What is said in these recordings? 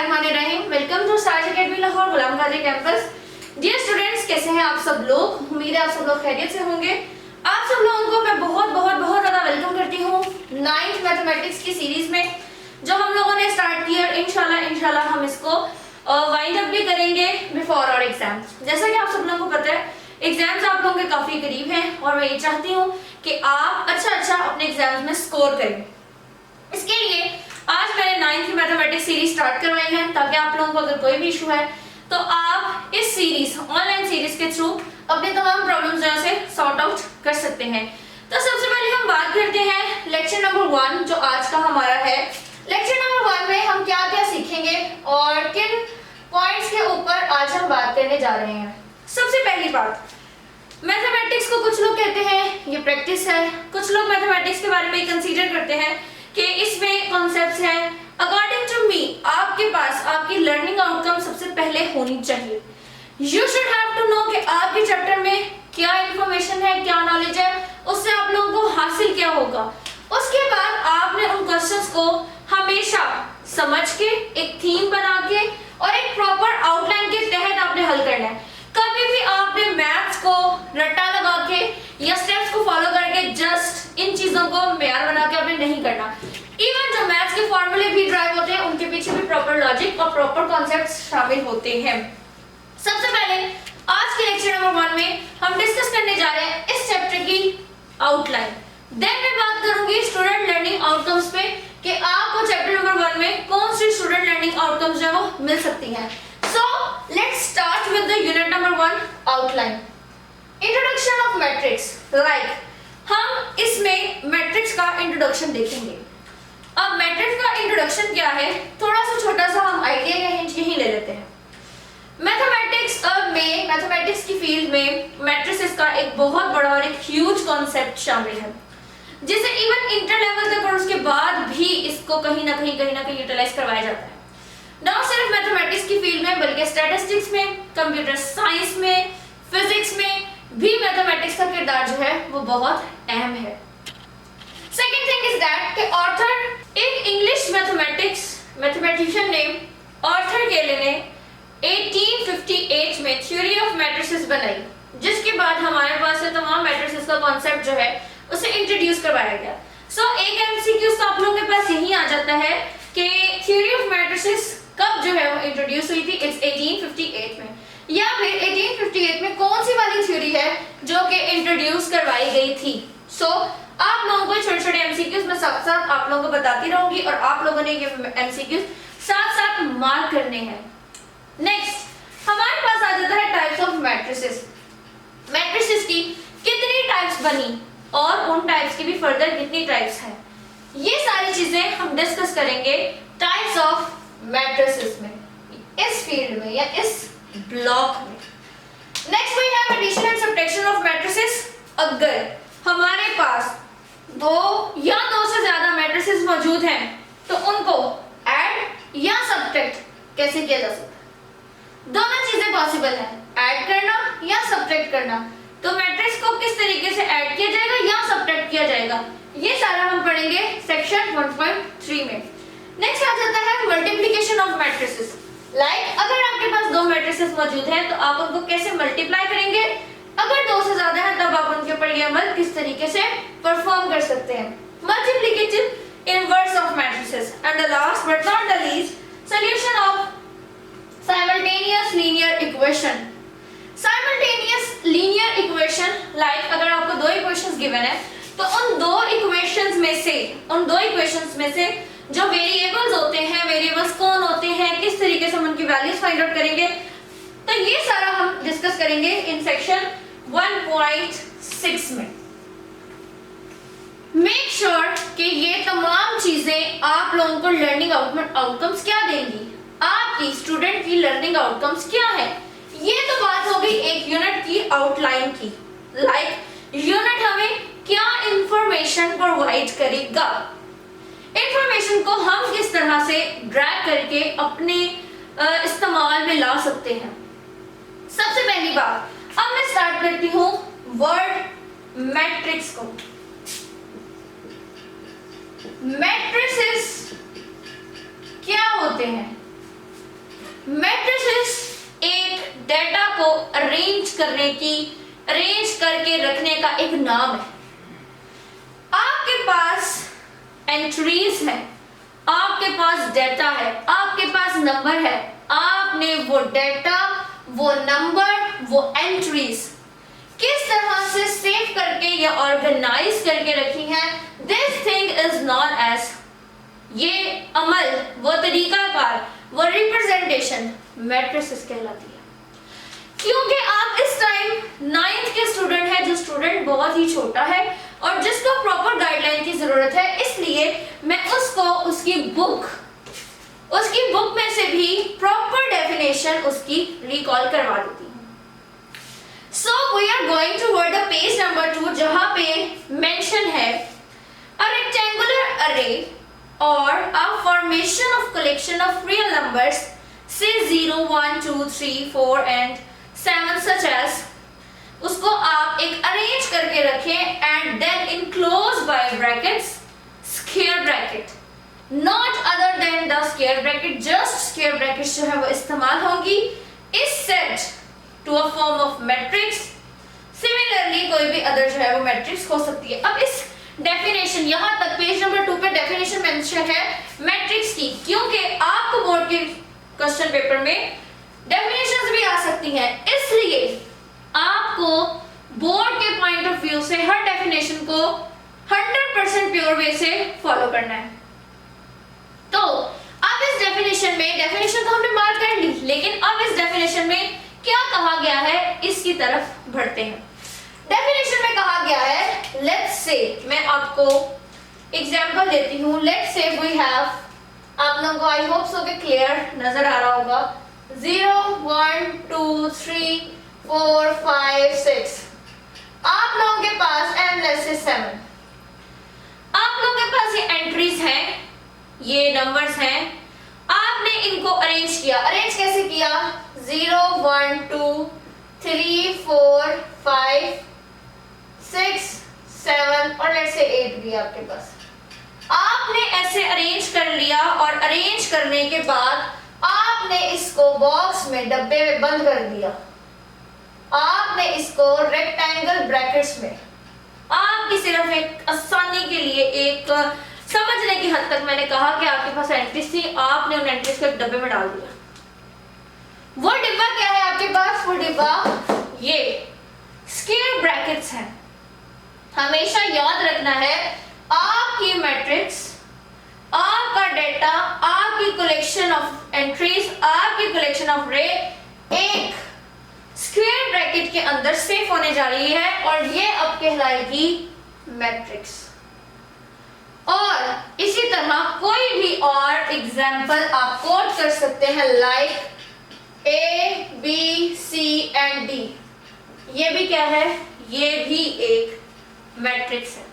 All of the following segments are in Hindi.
बिस्मिल्लाहिर्रहमानिर्रहीम। वेलकम टू साज अकेडमी लाहौर गुलाम गाजी कैंपस। डियर स्टूडेंट्स, कैसे हैं आप सब लोग? उम्मीद है आप सब लोग खैरियत से होंगे। आप सब लोगों को मैं बहुत बहुत बहुत ज़्यादा वेलकम करती हूँ 9th मैथमेटिक्स की सीरीज में, जो हम लोगों ने स्टार्ट किया। इंशाल्लाह हम इसको वाइंड अप भी करेंगे बिफोर और एग्जाम्स। जैसा कि आप सब लोगों को पता है, एग्जाम्स आप लोगों के काफ़ी करीब हैं और मैं ये चाहती हूँ कि आप अच्छा अपने एग्जाम्स में स्कोर करें। इसके लिए आज मैंने 9th मैथमेटिक्स सीरीज स्टार्ट करवाई है, ताकि आप लोगों को अगर कोई भी इशू है तो आप इस सीरीज ऑनलाइन सीरीज के थ्रू अपने तमाम प्रॉब्लम्स जो से सॉर्ट आउट कर सकते हैं। तो सबसे पहले हम बात करते हैं लेक्चर नंबर 1 जो आज का हमारा है। लेक्चर नंबर 1 में हम क्या क्या सीखेंगे और किन पॉइंट्स के ऊपर आज हम बात करने जा रहे हैं। सबसे पहली बात, मैथमेटिक्स को कुछ लोग कहते हैं ये प्रैक्टिस है, कुछ लोग मैथमेटिक्स के बारे में कंसीडर करते हैं कि इसमें कॉन्सेप्ट्स हैं। अकॉर्डिंग टू मी, आपके पास आपकी लर्निंग आउटकम सबसे पहले होनी चाहिए। You should have to know कि आपके चैप्टर में क्या इंफॉर्मेशन है, क्या नॉलेज है, उससे आप लोगों को हासिल क्या होगा। उसके बाद आपने उन क्वेश्चंस को हमेशा समझ के एक थीम बना के और एक प्रॉपर आउटलाइन के तहत आपने हल करना है। कभी भी आपने मैथ्स को रट्टा लगा के या स्टेप्स को फॉलो करके जस्ट इन चीजों को मेयार बना के आपने नहीं करना। इवन जो मैथ्स के फॉर्मूले भी ड्राइव होते हैं, उनके पीछे भी प्रॉपर लॉजिक और प्रॉपर कॉन्सेप्ट्स शामिल होते हैं। सबसे पहले आज के लेक्चर नंबर 1 में हम डिस्कस करने जा रहे हैं इस चैप्टर की आउटलाइन। देन मैं बात करूंगी स्टूडेंट लर्निंग आउटकम्स पे कि आपको चैप्टर नंबर 1 में कौन सी स्टूडेंट लर्निंग आउटकम्स जो है वो मिल सकती हैं। So let's start with the unit number 1 outline. Introduction of matrix. हम इसमें मैट्रिक्स का इंट्रोडक्शन देखेंगे। अब मैट्रिक्स का इंट्रोडक्शन क्या है, थोड़ा सा छोटा सा हम आइडिया या हिंट यही ले लेते हैं। मैथमेटिक्स की फील्ड में मैट्रिसेस का एक बहुत बड़ा और एक ह्यूज कॉन्सेप्ट शामिल है, जिसे इवन इंटर लेवल तक और उसके बाद भी इसको कहीं ना कहीं यूटिलाइज करवाया जाता है। ना सिर्फ मैथमेटिक्स की फील्ड में बल्कि स्टैटिस्टिक्स में, कंप्यूटर साइंस में, फिजिक्स में भी मैथमेटिक्स का किरदार जो है वो बहुत अहम है। सेकंड थिंग इज दैट कि ऑर्थर एक इंग्लिश मैथमेटिशियन ने आर्थर गेले ने 1858 में थ्योरी ऑफ मैट्रिसेस बनाई, जिसके बाद हमारे पास से तमाम मैट्रिसेस का कॉन्सेप्ट जो है उसे इंट्रोड्यूस करवाया गया। एक एमसीक्यू आप लोगों के पास यही आ जाता है कि थ्योरी ऑफ मैट्रिसेस कब जो है वो इंट्रोड्यूस हुई थी। इट्स 1858 में, या फिर 1858 में कौन सी वाली थ्योरी है जो कि इंट्रोड्यूस करवाई गई थी। आप लोगों को छोटे एमसीक्यूज में साथ साथ आप लोगों को बताती रहूंगी और आप लोगों ने ये एमसीक्यूज साथ साथ मार्क करने हैं। नेक्स्ट हमारे पास आ जाता है टाइप्स ऑफ मैट्रिसेस। मैट्रिसेस की कितनी टाइप्स बनी और उन टाइप्स की भी फर्दर कितनी टाइप्स हैं, ये सारी चीजें हम डिस्कस करेंगे टाइप्स ऑफ मैट्रिसेस में, इस फील्ड में या इस ब्लॉक में। Next we have addition and subtraction of matrices. अगर हमारे पास दो या दो से ज्यादा मैट्रिसेस मौजूद हैं तो उनको ऐड या सब्ट्रैक्ट कैसे किया जा सकता है। दोनों चीजें पॉसिबल है, ऐड करना या सब्ट्रैक्ट करना। तो मैट्रिक्स को किस तरीके से ऐड किया जाएगा या सब्ट्रैक्ट किया जाएगा, ये सारा हम पढ़ेंगे सेक्शन 1.3 में। नेक्स्ट आ जाता है मल्टीप्लिकेशन ऑफ मैट्रिसेस। अगर आपके पास दो मैट्रिसेस मौजूद हैं तो आप उनको कैसे मल्टीप्लाई करेंगे, अगर दो से ज्यादा है तब आप उनके ऊपर ये अमल किस तरीके से परफॉर्म कर सकते हैं। Multiplicative inverse of matrices and the last but not the least solution of simultaneous linear equation. Simultaneous linear equation अगर आपको दो इक्वेशंस गिवन है तो उन दो इक्वेशंस में से जो वेरिएबल्स होते हैं, वेरिएबल्स कौन होते हैं, किस तरीके से हम उनकी वैल्यूज फाइंड आउट करेंगे, तो ये सारा हम डिस्कस करेंगे इन सेक्शन 1.6 में। मेक श्योर कि ये तमाम चीजें आप लोगों को लर्निंग आउटकम्स क्या देंगी, आपकी स्टूडेंट की लर्निंग आउटकम्स क्या है। ये तो बात हो गई एक यूनिट की आउटलाइन की। यूनिट हमें क्या इंफॉर्मेशन प्रोवाइड करेगा, इंफॉर्मेशन को हम किस तरह से ड्रैग करके अपने इस्तेमाल में ला सकते हैं। सबसे पहली बात, अब मैं स्टार्ट करती हूँ वर्ड मैट्रिक्स को। मैट्रिसेस क्या होते हैं? अरेंज करके रखने का एक नाम है। आपके पास एंट्रीज है, आपके पास डेटा है, आपके पास नंबर है, आपने वो डेटा, वो नंबर, वो एंट्रीज किस तरह से सेव करके या ऑर्गेनाइज करके रखी है, this thing is known as, ये अमल, वो तरीकाकार, वो रिप्रेजेंटेशन मैट्रिसेस कहलाती है। क्योंकि आप इस टाइम 9th के स्टूडेंट हैं, जो स्टूडेंट बहुत ही छोटा है और जिसको प्रॉपर गाइडलाइन की जरूरत है, इसलिए मैं उसको उसकी बुक में से भी प्रॉपर डेफिनेशन उसकी रिकॉल करवा देती हूँ। So we are going toward the page number 2, जहां पे मेंशन है अ रेक्टेंगुलर अरे और a formation of collection of real numbers से 0 1 2 3 4 एंड 7 सच एज, उसको आप एक अरेंज करके रखें and then enclose by brackets square bracket, not other than the square bracket, just square brackets जो है वो इस्तेमाल होंगी इस set to a form of matrix. Similarly कोई भी अदर जो है वो मैट्रिक्स हो सकती है। अब इस डेफिनेशन, यहां तक पेज नंबर 2 पे डेफिनेशन मेंशन है मैट्रिक्स की, क्योंकि आपको बोर्ड के क्वेश्चन पेपर में डेफिनेशंस भी आ सकती हैं, इसलिए आपको बोर्ड के पॉइंट ऑफ व्यू से हर डेफिनेशन को 100% प्योर वे से फॉलो करना है। तो अब इस डेफिनेशन में, डेफिनेशन तो हमने मार्क कर ली, लेकिन अब इस डेफिनेशन में क्या कहा गया है इसकी तरफ बढ़ते हैं। डेफिनेशन में कहा गया है, लेट्स से, मैं आपको एग्जांपल देती हूं, लेट्स से वी हैव, आप लोगों को आई होप सो कि क्लियर नजर आ रहा होगा, 0 1 2 3 4 5 6, आप लोगों के पास m<7, आप लोगों के पास ये एंट्रीज हैं, ये नंबर्स हैं, आपने इनको अरेंज किया। अरेंज कैसे किया? 0 1 2 3 4 5 6 7 और लेट्स से 8 भी आपके पास। आपने ऐसे अरेंज कर लिया और अरेंज करने के बाद आपने इसको बॉक्स में, डब्बे में बंद कर दिया। आपने इसको रेक्टेंगल ब्रैकेट्स में, आपकी सिर्फ एक आसानी के लिए, एक समझने की हद तक मैंने कहा कि आपके पास एंट्रीज थी, आपने उन एंट्रीज को एक डब्बे में डाल दिया। वो डिब्बा क्या है आपके पास? वो डिब्बा ये स्क्वायर ब्रैकेट्स हैं। हमेशा याद रखना है, आपकी मैट्रिक्स, आपका डेटा, आपकी कलेक्शन ऑफ एंट्रीज, आपकी कलेक्शन ऑफ रे एक स्क्वायर ब्रैकेट के अंदर सेफ होने जा रही है और ये अब कहलाएगी मैट्रिक्स। और इसी तरह कोई भी और एग्जाम्पल आप कोट कर सकते हैं, like A, B, C and D। ये भी क्या है? ये भी एक मैट्रिक्स है।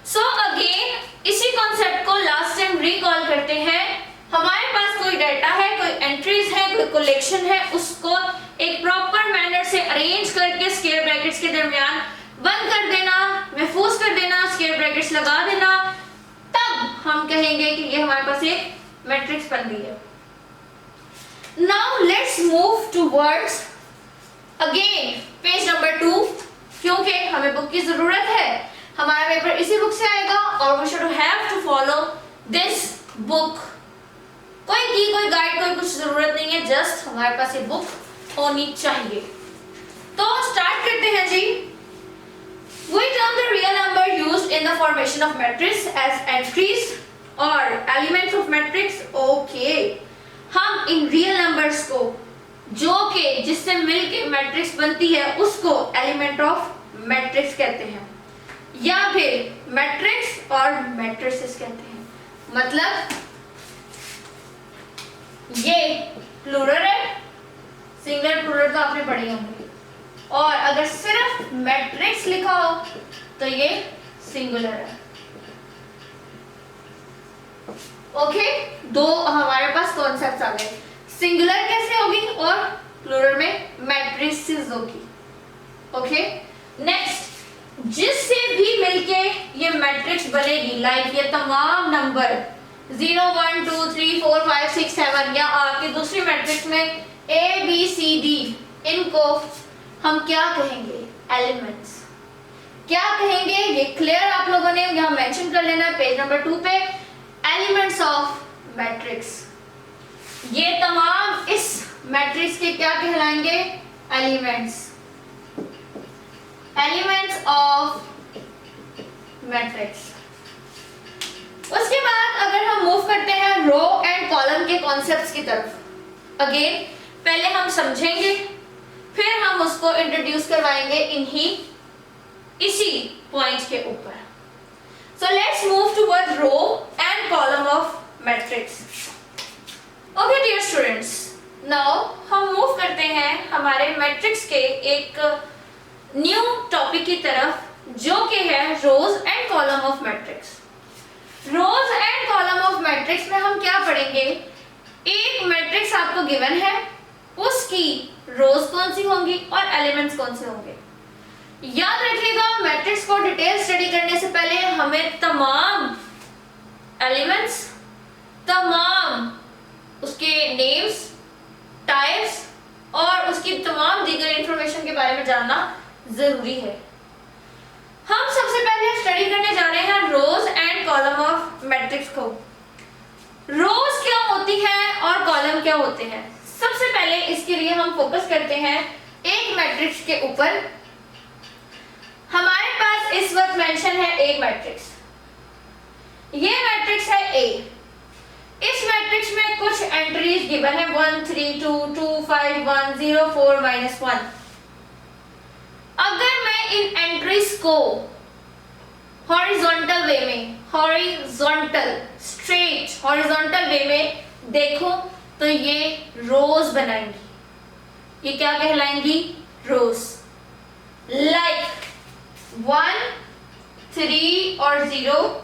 सो अगेन इसी कॉन्सेप्ट को लास्ट टाइम रिकॉल करते हैं। हमारे पास कोई डाटा है, कोई एंट्रीज है, कोई कलेक्शन है, उसको एक प्रॉपर मैनर से अरेंज करके स्क्वायर ब्रैकेट्स के दरमियान बंद कर देना, महफूज कर देना, स्क्वायर ब्रैकेट्स लगा देना, तब हम कहेंगे कि ये हमारे पास एक मैट्रिक्स बन गई है। Now let's move towards again page number 2, क्योंकि हमें बुक की जरूरत है, हमारा पेपर इसी बुक से आएगा और we should have to follow this book. कोई गाइड, कोई कुछ जरूरत नहीं है, जस्ट हमारे पास ये बुक होनी चाहिए। तो स्टार्ट करते हैं जी। We term the real number used in the formation of matrix as entries or elements of matrix. Okay, हम इन रियल नंबर्स को, जो कि जिससे मिलके मैट्रिक्स बनती है, उसको एलिमेंट ऑफ मैट्रिक्स कहते हैं, या फिर मैट्रिक्स और मैट्रिसेस कहते हैं। मतलब ये प्लूरल है, सिंगुलर प्लूरल तो आपने पढ़े होंगे, और अगर सिर्फ मैट्रिक्स लिखा हो तो ये सिंगुलर है। ओके, दो हमारे पास कॉन्सेप्ट्स आ गए, सिंगुलर कैसे होगी और प्लूरल में मैट्रिसेस होगी। ओके, नेक्स्ट, जिससे भी मिलके ये मैट्रिक्स बनेगी, लाइक ये तमाम नंबर 0 1 2 3 4 5 6 7 या आपके दूसरी मैट्रिक्स में A B C D इनको हम क्या कहेंगे? एलिमेंट्स। क्या कहेंगे ये क्लियर आप लोगों ने यहाँ मेंशन कर लेना है पेज नंबर 2 पे। एलिमेंट्स ऑफ मैट्रिक्स, ये तमाम इस मैट्रिक्स के क्या कहलाएंगे? एलिमेंट्स। Elements of matrix. उसके बाद अगर हम मूव करते हैं रो एंड कॉलम के कॉन्सेप्ट्स की तरफ, अगेन पहले हम समझेंगे फिर हम उसको इंट्रोड्यूस करवाएंगे इसी पॉइंट के ऊपर। So let's move toward row and column of matrix. Okay dear students, now हम मूव करते हैं हमारे मैट्रिक्स के एक न्यू टॉपिक की तरफ, जो कि है rows and column of matrix. Rows and column of matrix में हम क्या पढ़ेंगे? एक मैट्रिक्स आपको गिवन है, उसकी रोज कौन सी होंगी और एलिमेंट्स कौन से होंगे। याद रखिएगा, मैट्रिक्स को डिटेल स्टडी करने से पहले हमें तमाम एलिमेंट्स, तमाम उसके नेम्स, टाइप्स और उसकी तमाम दीगर इंफॉर्मेशन के बारे में जानना जरूरी है। हम सबसे पहले स्टडी करने जा रहे हैं रोज एंड कॉलम ऑफ मैट्रिक्स को। रोज क्या होती है और कॉलम क्या होते हैं? सबसे पहले इसके लिए हम फोकस करते हैं एक मैट्रिक्स के ऊपर। हमारे पास इस वक्त मेंशन है एक मैट्रिक्स, ये मैट्रिक्स है ए। इस मैट्रिक्स में कुछ एंट्रीज गिवन है 1 3 2 2 5 1 0 4 -1। अगर मैं इन एंट्रीज को हॉरिजॉन्टल वे में, हॉरिजॉन्टल स्ट्रेट हॉरिजॉन्टल वे में देखूं तो ये रोज बनाएंगी। ये क्या कहलाएंगी? रोज। लाइक 1 3 और 0,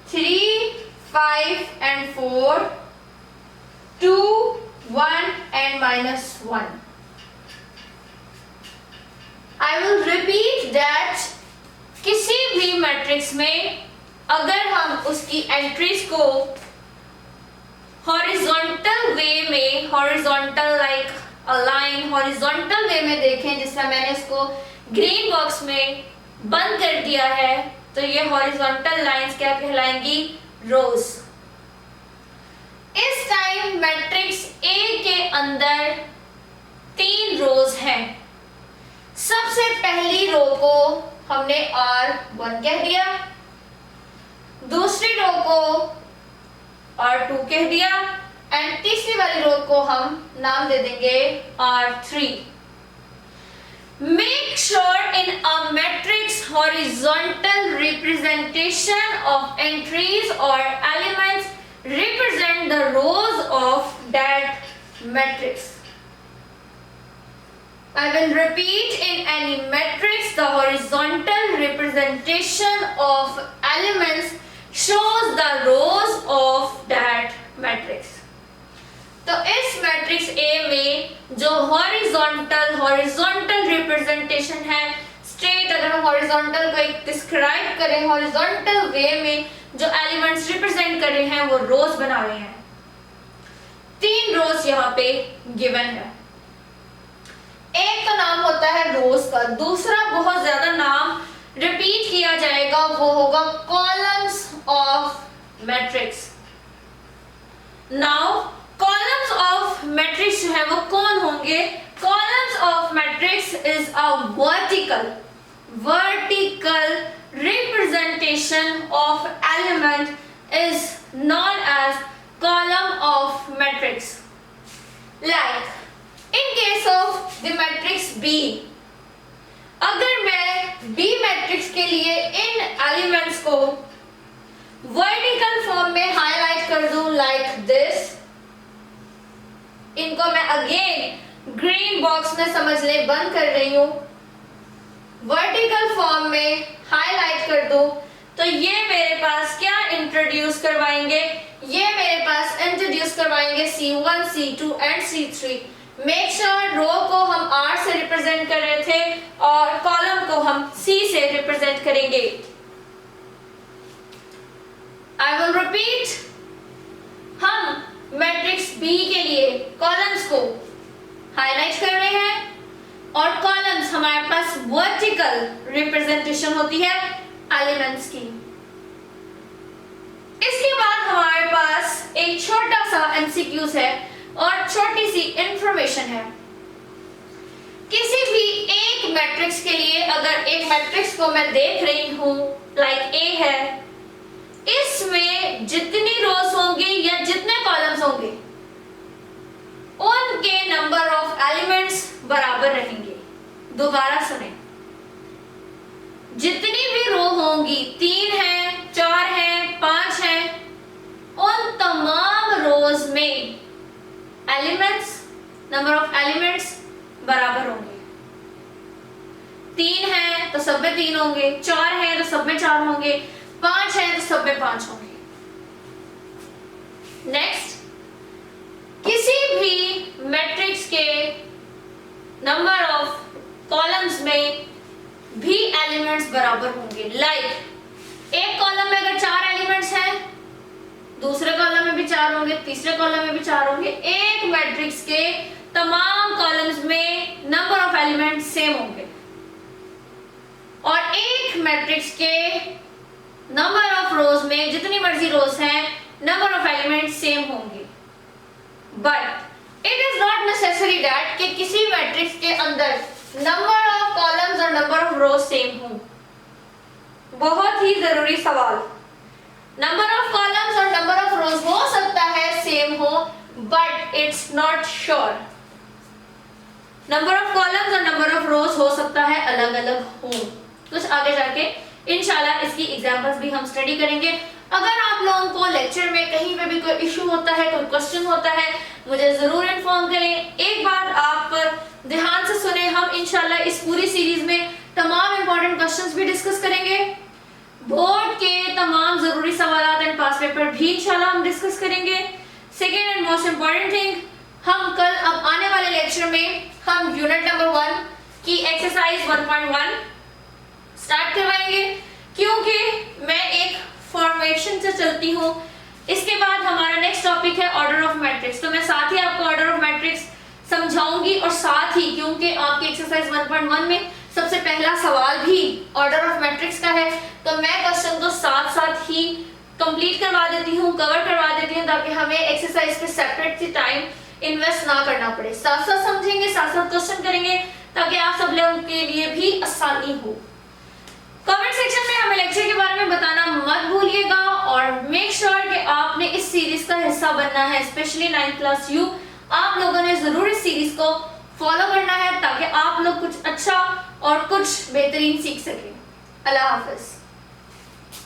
3 5 and 4, 2 1 and -1। I will repeat that किसी भी मैट्रिक्स में अगर हम उसकी एंट्रीज को हॉरिजॉन्टल वे में, horizontal like a line, horizontal way में देखें, जिससे मैंने इसको ग्रीन बॉक्स में बंद कर दिया है, तो ये हॉरिजॉन्टल लाइंस क्या कहलाएंगी? रोज। इस टाइम मैट्रिक्स ए के अंदर 3 रोज हैं। सबसे पहली रो को हमने R1 कह दिया, दूसरी रो को R2 कह दिया एंड तीसरी वाली रो को हम नाम दे देंगे R3। Make sure in a matrix horizontal representation of entries or elements represent the rows of that matrix. I will repeat, in any matrix the horizontal representation of elements shows the rows of that matrix. तो इस मैट्रिक्स ए में जो हॉरिजॉन्टल रिप्रेजेंटेशन है, स्ट्रेट अगर हम हॉरिजॉन्टल को एक डिस्क्राइब करें, हॉरिजॉन्टल वे में जो एलिमेंट्स रिप्रेजेंट कर रहे हैं वो रोज बना रहे हैं। 3 रोज यहाँ पे गिवन है। एक तो नाम होता है रोज का, दूसरा बहुत ज्यादा नाम रिपीट किया जाएगा, वो होगा columns of matrix. Now columns of matrix जो है वो कौन होंगे? Columns of matrix is a vertical representation of element is known as column of matrix. Like in case of the matrix B, अगर मैं B मैट्रिक्स के लिए इन एलिमेंट्स को वर्टिकल फॉर्म में हाईलाइट कर दूं लाइक दिस, इनको मैं अगेन ग्रीन बॉक्स में समझ ले बंद कर रही हूं, वर्टिकल फॉर्म में हाईलाइट कर दूं तो ये मेरे पास क्या इंट्रोड्यूस करवाएंगे? ये मेरे पास इंट्रोड्यूस करवाएंगे C1, C2 and C3। Make sure रो को हम R से रिप्रेजेंट कर रहे थे और कॉलम को हम C से रिप्रेजेंट करेंगे। आई विल रिपीट, हम मैट्रिक्स B के लिए कॉलम्स को हाईलाइट कर रहे हैं, और कॉलम्स हमारे पास वर्टिकल रिप्रेजेंटेशन होती है एलिमेंट्स की। इसके बाद हमारे पास एक छोटा सा एमसीक्यूज है और छोटी सी इंफॉर्मेशन है। किसी भी एक मैट्रिक्स के लिए अगर एक मैट्रिक्स को मैं देख रही हूं, लाइक ए है, इसमें जितनी रोज होंगी या जितने कॉलम्स होंगे उनके नंबर ऑफ एलिमेंट्स बराबर रहेंगे। दोबारा सुने, जितनी भी रो होंगी, 3 है, 4 है, 5 है, उन तमाम रोज में एलिमेंट्स, नंबर ऑफ एलिमेंट्स बराबर होंगे। 3 है तो सब में 3 होंगे, 4 है तो सब में 4 होंगे, 5 है तो सब में 5 होंगे। नेक्स्ट, किसी भी मैट्रिक्स के नंबर ऑफ कॉलम्स में भी एलिमेंट्स बराबर होंगे। लाइक एक कॉलम में अगर 4 एलिमेंट्स हैं, दूसरे कॉलम में भी 4 होंगे, तीसरे कॉलम में भी 4 होंगे। एक मैट्रिक्स के तमाम कॉलम्स में नंबर ऑफ एलिमेंट्स सेम होंगे, और एक मैट्रिक्स के नंबर ऑफ रोज में जितनी मर्जी रोज हैं, नंबर ऑफ एलिमेंट्स सेम होंगे। But it is not necessary that कि किसी मैट्रिक्स के अंदर नंबर ऑफ कॉलम्स और नंबर ऑफ रोज सेम हो। बहुत ही जरूरी सवाल। नंबर ऑफ कॉलम्स और नंबर ऑफ रोज हो सकता है सेम हो, but it's not sure. Number of columns और नंबर ऑफ रोज हो सकता है अलग अलग हो। कुछ आगे जाके इंशाल्लाह इसकी एग्जांपल्स भी हम स्टडी करेंगे। अगर आप लोगों को लेक्चर में कहीं पे भी कोई इशू होता है, कोई क्वेश्चन होता है, मुझे जरूर इन्फॉर्म करें। एक बात आप ध्यान से सुने, हम इंशाल्लाह इस पूरी सीरीज में तमाम इंपॉर्टेंट क्वेश्चंस भी डिस्कस करेंगे। बोर्ड के तमाम जरूरी सवाल एंड पास पेपर भी इंशाल्लाह हम डिस्कस करेंगे। Second and most important thing, हम कल अब आने वाले लेक्चर में हम यूनिट नंबर 1 की एक्सरसाइज 1.1 स्टार्ट करवाएंगे, क्योंकि मैं एक फॉर्मेशन से चलती हूँ। इसके बाद हमारा नेक्स्ट टॉपिक है ऑर्डर ऑफ मैट्रिक्स, तो मैं साथ ही आपको ऑर्डर ऑफ मैट्रिक्स समझाऊंगी, और साथ ही क्योंकि आपकी एक्सरसाइज 1.1 में सबसे पहला सवाल भी ऑर्डर ऑफ मैट्रिक्स का है, तो मैं क्वेश्चन को साथ साथ ही कंप्लीट करवा देती हूँ, कवर करवा देती हूँ, ताकि हमें एक्सरसाइज पे सेपरेट सी टाइम इन्वेस्ट ना करना पड़े। साथ साथ समझेंगे, साथ साथ क्वेश्चन करेंगे, ताकि आप सब लोगों के लिए भी आसानी हो। कमेंट सेक्शन में हमें लेक्चर के बारे में बताना मत भूलिएगा, और मेक श्योर कि आपने इस सीरीज का हिस्सा बनना है। स्पेशली 9th क्लास यू, आप लोगों ने जरूर इस सीरीज को फॉलो करना है, ताकि आप लोग कुछ अच्छा और कुछ बेहतरीन सीख सकें। अल्लाह हाफिज।